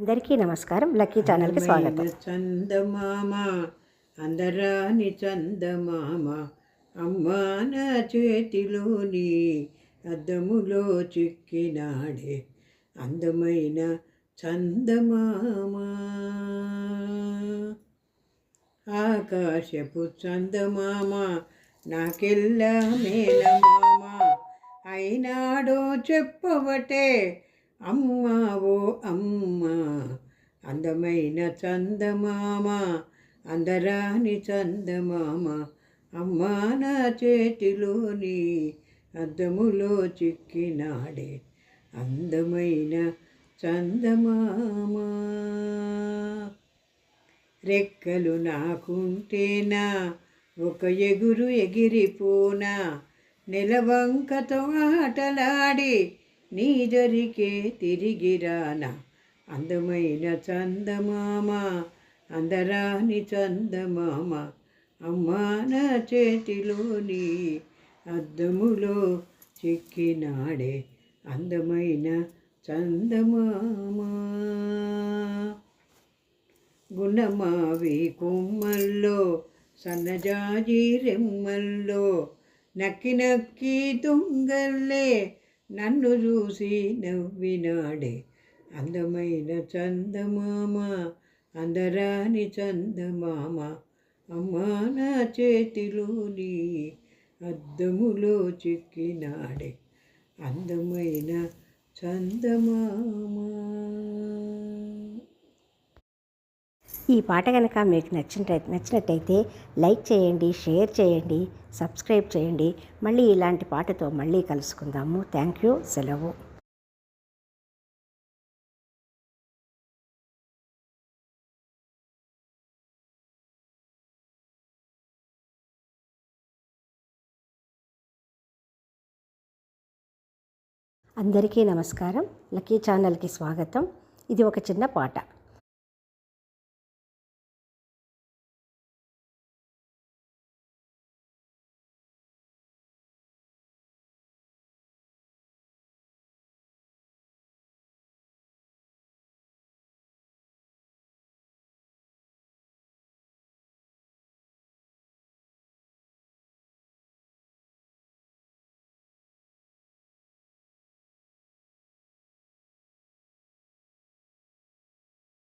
అందరికీ నమస్కారం. లక్కీ ఛానల్కి స్వాగతం. చందమామ అందరాని చందమామ అమ్మా నా చేతిలోని అద్దములో చిక్కినాడే అందమైన చందమామ. ఆకాశపు చందమామ నాకెల్లా మేనమామ అయినాడో చెప్పవటే అమ్మా ఓ అమ్మా. అందమైన చందమామ అందరాని చందమామ అమ్మా నా చేతిలోని అద్దములో చిక్కినాడే అందమైన చందమామ. రెక్కలు నాకుంటేనా ఒక ఎగురు ఎగిరిపోనా నెలవంకతో ఆటలాడి నీ దరికే తిరిగిరానా అందమైన చందమామ అందరాని చందమామ అమ్మా నా చేతిలోని అద్దములో చిక్కినాడే అందమైన చందమామ. గుణమావి కొమ్మల్లో సన్నజాజి రెమ్మల్లో నక్కి నక్కి దొంగల్లే నన్ను చూసి నవ్వినాడే అందమైన చందమామ అందరాని చందమామ అమ్మా నా చేతిలోని అద్దములో చిక్కినాడే అందమైన చందమామ. ఈ పాట కనుక మీకు నచ్చినట్టయితే లైక్ చేయండి, షేర్ చేయండి, సబ్స్క్రైబ్ చేయండి. మళ్ళీ ఇలాంటి పాటతో మళ్ళీ కలుసుకుందాము. Thank you. సెలవు. అందరికీ నమస్కారం. లక్కీ ఛానల్కి స్వాగతం. ఇది ఒక చిన్న పాట.